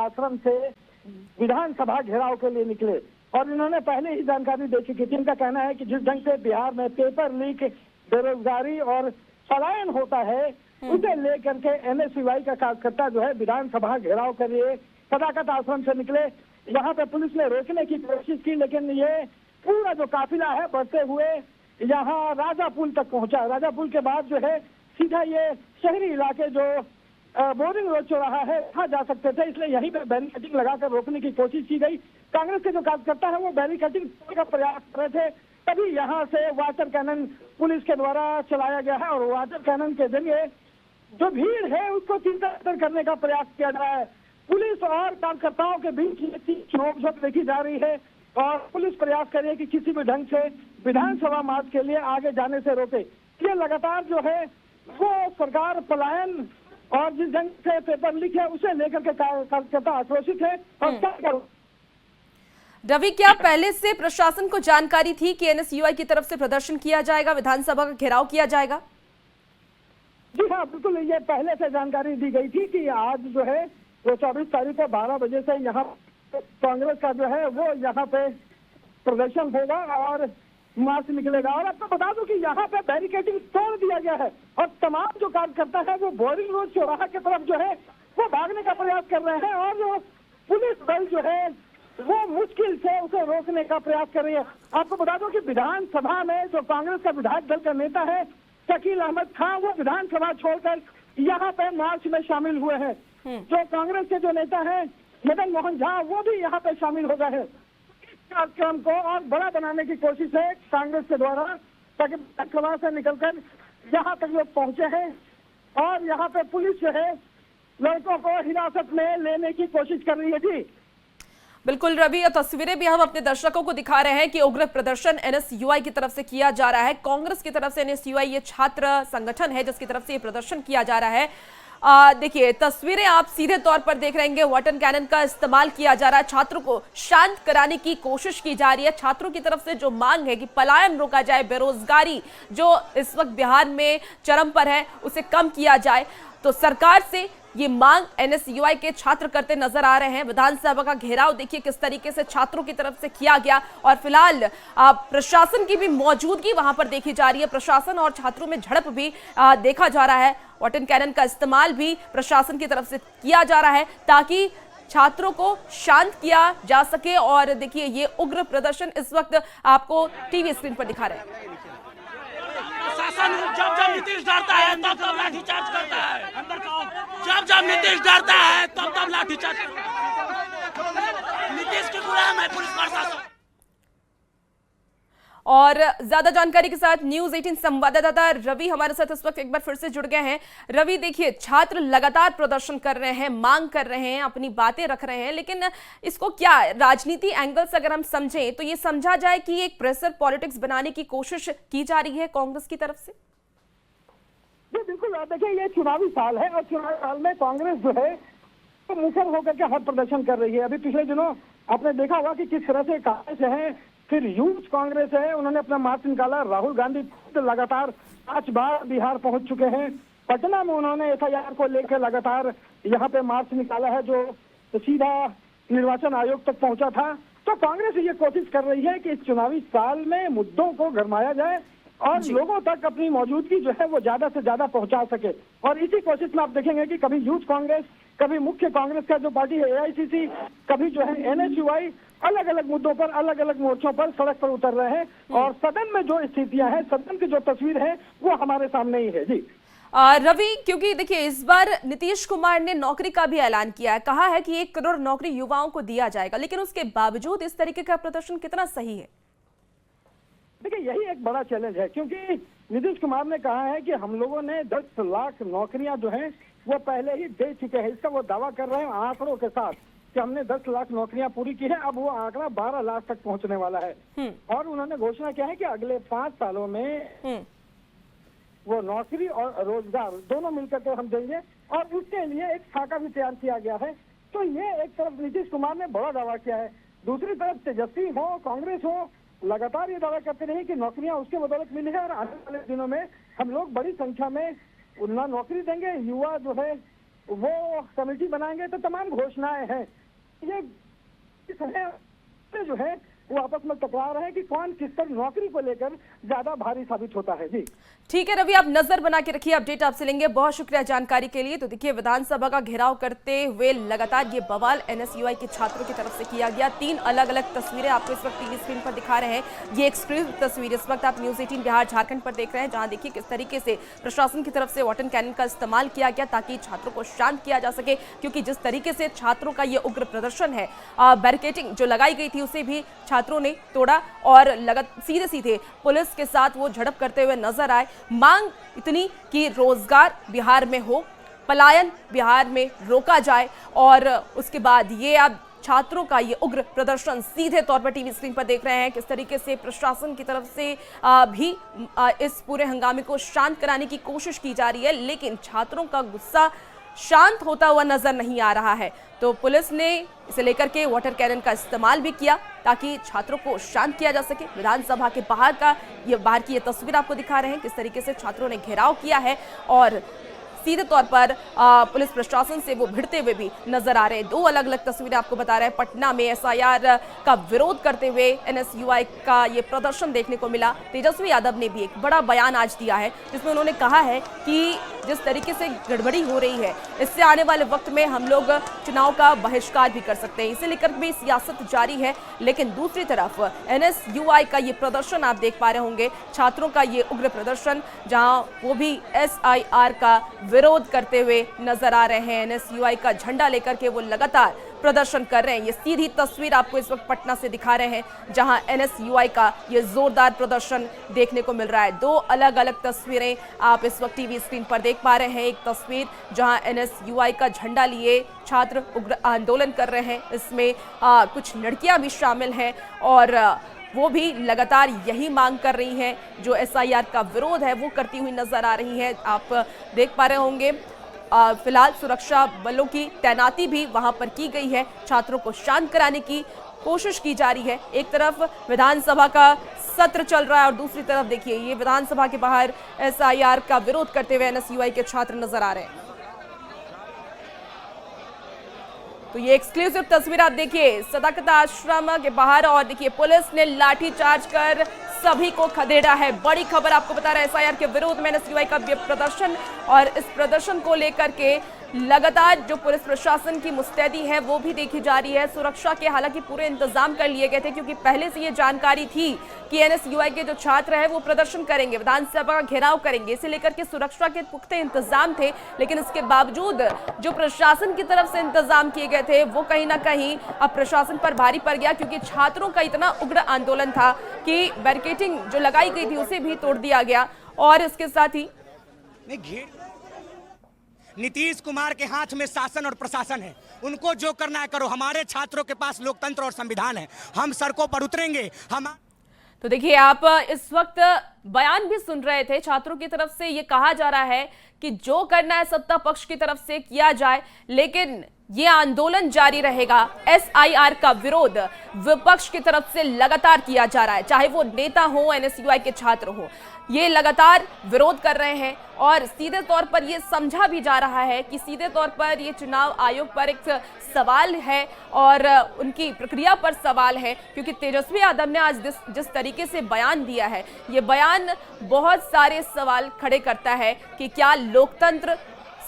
आश्रम से विधानसभा घेराव के लिए निकले और इन्होंने पहले ही जानकारी दे चुकी थी। इनका कहना है कि जिस ढंग से बिहार में पेपर लीक, बेरोजगारी और पलायन होता है, उसे लेकर के NSUI का कार्यकर्ता जो है विधानसभा घेराव के लिए सदाकत आश्रम से निकले। यहाँ पे पुलिस ने रोकने की कोशिश की, लेकिन ये पूरा जो काफिला है बढ़ते हुए यहाँ राजा पुल तक पहुंचा। राजा पुल के बाद जो है सीधा ये शहरी इलाके जो बोरिंग रोड चौराहा है वहाँ जा सकते थे, इसलिए यहीं पे बैरिकेडिंग लगाकर रोकने की कोशिश की गई। कांग्रेस के जो कार्यकर्ता है वो बैरिकेडिंग का प्रयास कर रहे थे, तभी यहाँ से वाटर कैनन पुलिस के द्वारा चलाया गया है और वाटर कैनन के जरिए जो भीड़ है उसको चिंता करने का प्रयास किया जा रहा है। पुलिस और कार्यकर्ताओं के बीच नोकझोंक देखी जा रही है और पुलिस प्रयास कर रही है कि किसी भी ढंग से विधानसभा मार्च के लिए आगे जाने से रोके। ये लगातार जो है वो सरकार पलायन और जिस ढंग से पेपर लीक है उसे लेकर के कार्यकर्ता आक्रोशित है। और क्या करूं रवि, क्या पहले से प्रशासन को जानकारी थी कि NSUI की तरफ से प्रदर्शन किया जाएगा, विधानसभा का घेराव किया जाएगा? जी हाँ, बिल्कुल, ये पहले से जानकारी दी गई थी कि आज जो है वो 24 तारीख को 12 बजे से यहाँ कांग्रेस का जो है वो यहाँ पे प्रदर्शन होगा और मार्च निकलेगा। और आपको बता दूं कि यहाँ पे बैरिकेडिंग तोड़ दिया गया है और तमाम जो कार्यकर्ता है वो बोरिंग रोड चौराहा की तरफ जो है वो भागने का प्रयास कर रहे हैं और जो पुलिस बल जो है वो मुश्किल से उसे रोकने का प्रयास कर रही है। आपको बता दूं कि विधानसभा में जो कांग्रेस का विधायक दल का नेता है शकील अहमद खान, वो विधानसभा छोड़कर यहाँ पे मार्च में शामिल हुए हैं। जो कांग्रेस के जो नेता है मदन मोहन झा, वो भी यहाँ पे शामिल हो गए हैं। कार्यक्रम को और बड़ा बनाने की कोशिश है कांग्रेस के द्वारा, ताकि विधानसभा से निकलकर यहाँ तक लोग पहुंचे हैं और यहाँ पे पुलिस जो है लड़कों को हिरासत में लेने की कोशिश कर रही है। जी बिल्कुल रवि, और तस्वीरें भी हम अपने दर्शकों को दिखा रहे हैं कि उग्र प्रदर्शन NSUI की तरफ से किया जा रहा है। कांग्रेस की तरफ से NSUI ये छात्र संगठन है जिसकी तरफ से ये प्रदर्शन किया जा रहा है। देखिए तस्वीरें आप सीधे तौर पर देख रहे हैं, वाटर कैनन का इस्तेमाल किया जा रहा है, छात्रों को शांत कराने की कोशिश की जा रही है। छात्रों की तरफ से जो मांग है कि पलायन रोका जाए, बेरोजगारी जो इस वक्त बिहार में चरम पर है उसे कम किया जाए, तो सरकार से ये मांग NSUI के छात्र करते नजर आ रहे हैं। विधानसभा का घेराव देखिए किस तरीके से छात्रों की तरफ से किया गया और फिलहाल प्रशासन की भी मौजूदगी वहां पर देखी जा रही है। प्रशासन और छात्रों में झड़प भी देखा जा रहा है। वाटर कैनन का इस्तेमाल भी प्रशासन की तरफ से किया जा रहा है ताकि छात्रों को शांत किया जा सके। और देखिए ये उग्र प्रदर्शन इस वक्त आपको टीवी स्क्रीन पर दिखा रहे हैं। प्रशासन जब नीतीश डरता है तब लाठीचार्ज करता है, जब नीतीश डरता है तब लाठीचार्ज। नीतीश की गुलाम है पुलिस प्रशासन। और ज्यादा जानकारी के साथ न्यूज 18 संवाददाता रवि हमारे साथ इस वक्त एक बार फिर से जुड़ गए हैं। रवि देखिए छात्र लगातार प्रदर्शन कर रहे हैं, मांग कर रहे हैं, अपनी बातें रख रहे हैं, लेकिन इसको क्या राजनीति एंगल से अगर हम समझें तो ये समझा जाए कि एक प्रेशर पॉलिटिक्स बनाने की कोशिश की जा रही है कांग्रेस की तरफ से? जी बिल्कुल, देखिए ये चुनावी साल है और चुनावी साल में कांग्रेस जो है तो मुखर होकर के हर प्रदर्शन कर रही है। अभी पिछले दिनों आपने देखा होगा कि किस तरह से कांग्रेस है, फिर यूथ कांग्रेस है, उन्होंने अपना मार्च निकाला। राहुल गांधी लगातार 5 बार बिहार पहुंच चुके हैं। पटना में उन्होंने FIR को लेकर लगातार यहाँ पे मार्च निकाला है जो सीधा निर्वाचन आयोग तक पहुंचा था। तो कांग्रेस ये कोशिश कर रही है कि इस चुनावी साल में मुद्दों को गरमाया जाए और लोगों तक अपनी मौजूदगी जो है वो ज्यादा से ज्यादा पहुंचा सके। और इसी कोशिश में आप देखेंगे कि कभी यूथ कांग्रेस, कभी मुख्य कांग्रेस का जो पार्टी है AICC, कभी जो है NSUI अलग अलग मुद्दों पर, अलग अलग मोर्चों पर सड़क पर उतर रहे हैं। और सदन में जो स्थितियां हैं, सदन की जो तस्वीर है वो हमारे सामने ही है। जी रवि, क्योंकि देखिए इस बार नीतीश कुमार ने नौकरी का भी ऐलान किया है, कहा है कि 1 करोड़ नौकरी युवाओं को दिया जाएगा, लेकिन उसके बावजूद इस तरीके का प्रदर्शन कितना सही है? देखिए यही एक बड़ा चैलेंज है, क्योंकि नीतीश कुमार ने कहा है कि हम लोगों ने 10 लाख नौकरियां जो हैं वो पहले ही दे चुके हैं। इसका वो दावा कर रहे हैं आंकड़ों के साथ कि हमने 10 लाख नौकरियां पूरी की है। अब वो आंकड़ा 12 लाख तक पहुंचने वाला है। और उन्होंने घोषणा किया है कि अगले 5 सालों में वो नौकरी और रोजगार दोनों मिलकर के हम देंगे और उसके लिए एक खाका भी तैयार किया गया है। तो ये एक तरफ नीतीश कुमार ने बड़ा दावा किया है, दूसरी तरफ तेजस्वी हो, कांग्रेस हो, लगातार ये दावा करते रहे कि नौकरियां उसके बदौलत मिली है और आने वाले दिनों में हम लोग बड़ी संख्या में ना नौकरी देंगे, युवा जो है वो कमेटी बनाएंगे तो तमाम घोषणाएं हैं। ये इस समय जो है वो आपस में टकरा रहे हैं कि कौन किस पर नौकरी को लेकर ज्यादा भारी साबित होता है। जी ठीक है रवि, आप नजर बना के रखिए, अपडेट आपसे लेंगे। बहुत शुक्रिया जानकारी के लिए। तो देखिए, विधानसभा का घेराव करते हुए लगातार ये बवाल एनएसयूआई के छात्रों की तरफ से किया गया। 3 अलग अलग तस्वीरें आपको इस वक्त टीवी स्क्रीन पर दिखा रहे हैं। ये एक्सक्लूसिव तस्वीर इस वक्त आप न्यूज़ 18 बिहार झारखंड पर देख रहे हैं, जहां देखिए किस तरीके से प्रशासन की तरफ से वाटर कैनन का इस्तेमाल किया गया ताकि छात्रों को शांत किया जा सके। क्योंकि जिस तरीके से छात्रों का ये उग्र प्रदर्शन है, बैरिकेडिंग जो लगाई गई थी उसे भी छात्रों ने तोड़ा और सीधे सीधे पुलिस के साथ वो झड़प करते हुए नजर आए। मांग इतनी कि रोजगार बिहार में हो, पलायन बिहार में रोका जाए, और उसके बाद ये अब छात्रों का ये उग्र प्रदर्शन सीधे तौर पर टीवी स्क्रीन पर देख रहे हैं। किस तरीके से प्रशासन की तरफ से भी इस पूरे हंगामे को शांत कराने की कोशिश की जा रही है, लेकिन छात्रों का गुस्सा शांत होता हुआ नजर नहीं आ रहा है। तो पुलिस ने इसे लेकर के वाटर कैनन का इस्तेमाल भी किया ताकि छात्रों को शांत किया जा सके। विधानसभा के बाहर की ये तस्वीर आपको दिखा रहे हैं, किस तरीके से छात्रों ने घेराव किया है और सीधे तौर पर पुलिस प्रशासन से वो भिड़ते हुए भी नजर आ रहे हैं। 2 अलग अलग तस्वीरें आपको बता रहे हैं। पटना में एसआईआर का विरोध करते हुए एनएसयूआई का ये प्रदर्शन देखने को मिला। तेजस्वी यादव ने भी एक बड़ा बयान आज दिया है, जिसमें उन्होंने कहा है कि जिस तरीके से गड़बड़ी हो रही है, इससे आने वाले वक्त में हम लोग चुनाव का बहिष्कार भी कर सकते हैं। इसे लेकर भी सियासत जारी है। लेकिन दूसरी तरफ एनएसयूआई का ये प्रदर्शन आप देख पा रहे होंगे, छात्रों का ये उग्र प्रदर्शन, जहां वो भी एसआईआर का विरोध करते हुए नजर आ रहे हैं। एनएसयूआई का झंडा लेकर के वो लगातार प्रदर्शन कर रहे हैं। ये सीधी तस्वीर आपको इस वक्त पटना से दिखा रहे हैं, जहां एनएसयूआई का ये जोरदार प्रदर्शन देखने को मिल रहा है। 2 अलग अलग तस्वीरें आप इस वक्त टीवी स्क्रीन पर देख पा रहे हैं। एक तस्वीर जहां एनएसयूआई का झंडा लिए छात्र उग्र आंदोलन कर रहे हैं, इसमें कुछ लड़कियां भी शामिल हैं और वो भी लगातार यही मांग कर रही हैं, जो एसआईआर का विरोध है वो करती हुई नजर आ रही है। आप देख पा रहे होंगे फिलहाल सुरक्षा बलों की तैनाती भी वहां पर की गई है। छात्रों को शांत कराने की कोशिश की जा रही है। एक तरफ विधानसभा का सत्र चल रहा है और दूसरी तरफ देखिए ये विधानसभा के बाहर एसआईआर का विरोध करते हुए एनएसयूआई के छात्र नजर आ रहे हैं। तो ये एक्सक्लूसिव तस्वीर आप देखिए सदाकत आश्रम के बाहर, और देखिए पुलिस ने लाठीचार्ज कर सभी को खदेड़ा है। बड़ी खबर आपको बता रहे हैं, एसआईआर के विरोध में एनएसयूआई का प्रदर्शन, और इस प्रदर्शन को लेकर के लगातार जो पुलिस प्रशासन की मुस्तैदी है वो भी देखी जा रही है। सुरक्षा के हालांकि पूरे इंतजाम कर लिए गए थे, क्योंकि पहले से ये जानकारी थी कि एनएसयूआई के जो छात्र हैं वो प्रदर्शन करेंगे, विधानसभा का घेराव करेंगे, इसे लेकर के सुरक्षा के पुख्ते इंतजाम थे। लेकिन इसके बावजूद जो प्रशासन की तरफ से इंतजाम किए गए थे वो कहीं ना कहीं अब प्रशासन पर भारी पड़ गया, क्योंकि छात्रों का इतना उग्र आंदोलन था कि बैरिकेडिंग जो लगाई गई थी उसे भी तोड़ दिया गया। और इसके साथ ही नीतीश कुमार के हाथ में शासन और प्रशासन है, उनको जो करना है करो। हमारे छात्रों के पास लोकतंत्र और संविधान है, हम सड़कों पर उतरेंगे। तो देखिए आप इस वक्त बयान भी सुन रहे थे, छात्रों की तरफ से ये कहा जा रहा है कि जो करना है सत्ता पक्ष की तरफ से किया जाए, लेकिन ये आंदोलन जारी रहेगा। एसआईआर का विरोध विपक्ष की तरफ से लगातार किया जा रहा है, चाहे वो नेता हो, एनएसयूआई के छात्र हो, ये लगातार विरोध कर रहे हैं। और सीधे तौर पर ये समझा भी जा रहा है कि सीधे तौर पर ये चुनाव आयोग पर एक सवाल है और उनकी प्रक्रिया पर सवाल है, क्योंकि तेजस्वी यादव ने आज जिस तरीके से बयान दिया है, ये बयान बहुत सारे सवाल खड़े करता है कि क्या लोकतंत्र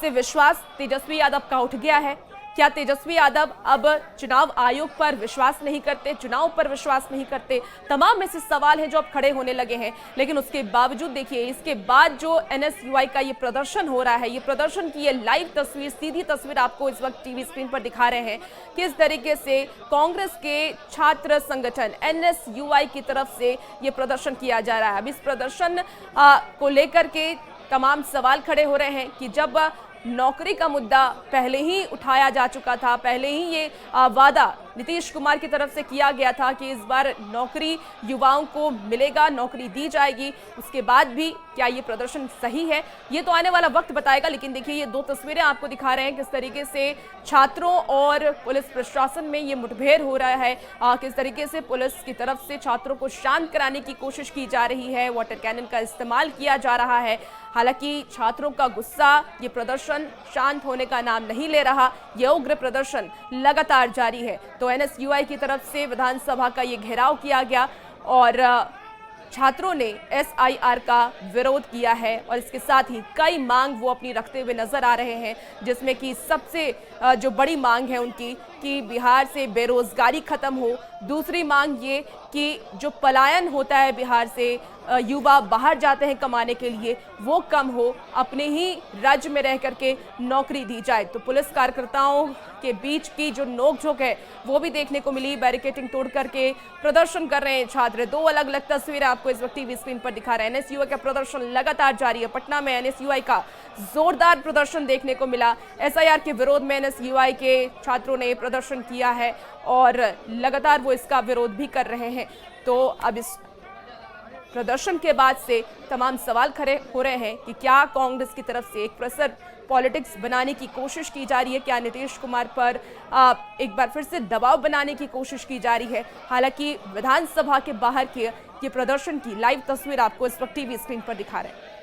से विश्वास तेजस्वी यादव का उठ गया है? क्या तेजस्वी यादव अब चुनाव आयोग पर विश्वास नहीं करते, चुनाव पर विश्वास नहीं करते? तमाम ऐसे सवाल हैं जो अब खड़े होने लगे हैं। लेकिन उसके बावजूद देखिए इसके बाद जो एनएसयूआई का ये प्रदर्शन हो रहा है, ये प्रदर्शन की ये लाइव तस्वीर, सीधी तस्वीर आपको इस वक्त टीवी स्क्रीन पर दिखा रहे हैं, किस तरीके से कांग्रेस के छात्र संगठन एनएसयूआई की तरफ से ये प्रदर्शन किया जा रहा है। अब इस प्रदर्शन को लेकर के तमाम सवाल खड़े हो रहे हैं कि जब नौकरी का मुद्दा पहले ही उठाया जा चुका था, पहले ही ये वादा नीतीश कुमार की तरफ से किया गया था कि इस बार नौकरी युवाओं को मिलेगा, नौकरी दी जाएगी, उसके बाद भी क्या ये प्रदर्शन सही है, ये तो आने वाला वक्त बताएगा। लेकिन देखिए ये 2 तस्वीरें आपको दिखा रहे हैं किस तरीके से छात्रों और पुलिस प्रशासन में ये मुठभेड़ हो रहा है, किस तरीके से पुलिस की तरफ से छात्रों को शांत कराने की कोशिश की जा रही है, वाटर कैनन का इस्तेमाल किया जा रहा है। हालांकि छात्रों का गुस्सा, ये प्रदर्शन शांत होने का नाम नहीं ले रहा। ये उग्र प्रदर्शन लगातार जारी है। तो एनएसयूआई की तरफ से विधानसभा का ये घेराव किया गया और छात्रों ने एसआईआर का विरोध किया है और इसके साथ ही कई मांग वो अपनी रखते हुए नजर आ रहे हैं, जिसमें कि सबसे जो बड़ी मांग है उनकी कि बिहार से बेरोजगारी खत्म हो। दूसरी मांग ये कि जो पलायन होता है बिहार से, युवा बाहर जाते हैं कमाने के लिए, वो कम हो, अपने ही राज्य में रह करके नौकरी दी जाए। तो पुलिस कार्यकर्ताओं के बीच की जो नोकझोंक है वो भी देखने को मिली। बैरिकेडिंग तोड़ करके प्रदर्शन कर रहे हैं छात्र। दो अलग अलग तस्वीरें आपको इस वक्त टीवी स्क्रीन पर दिखा रहे हैं। एनएसयूआई का प्रदर्शन लगातार जारी है। पटना में एनएसयूआई का जोरदार प्रदर्शन देखने को मिला। एसआईआर के विरोध में एनएसयूआई के छात्रों ने प्रदर्शन किया है और लगातार वो इसका विरोध भी कर रहे हैं। तो अब इस प्रदर्शन के बाद से तमाम सवाल खड़े हो रहे हैं कि क्या कांग्रेस की तरफ से एक प्रेशर पॉलिटिक्स बनाने की कोशिश की जा रही है, क्या नीतीश कुमार पर एक बार फिर से दबाव बनाने की कोशिश की जा रही है। हालांकि विधानसभा के बाहर के ये प्रदर्शन की लाइव तस्वीर आपको इस वक्त टीवी स्क्रीन पर दिखा रहे हैं।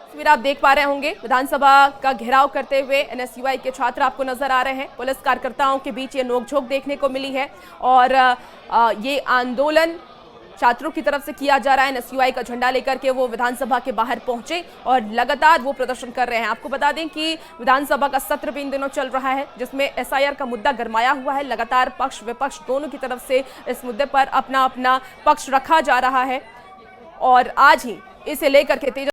तस्वीर आप देख पा रहे होंगे, विधानसभा का घेराव करते हुए एनएसयूआई के छात्र आपको नजर आ रहे हैं। पुलिस कार्यकर्ताओं के बीच ये नोकझोंक देखने को मिली है और ये आंदोलन छात्रों की तरफ से किया जा रहा है। एनएसयूआई का झंडा लेकर के वो विधानसभा के बाहर पहुंचे और लगातार वो प्रदर्शन कर रहे हैं। आपको बता दें कि विधानसभा का सत्र भी इन दिनों चल रहा है, जिसमें एसआईआर का मुद्दा गरमाया हुआ है। लगातार पक्ष विपक्ष दोनों की तरफ से इस मुद्दे पर अपना अपना पक्ष रखा जा रहा है और आज ही इसे लेकर के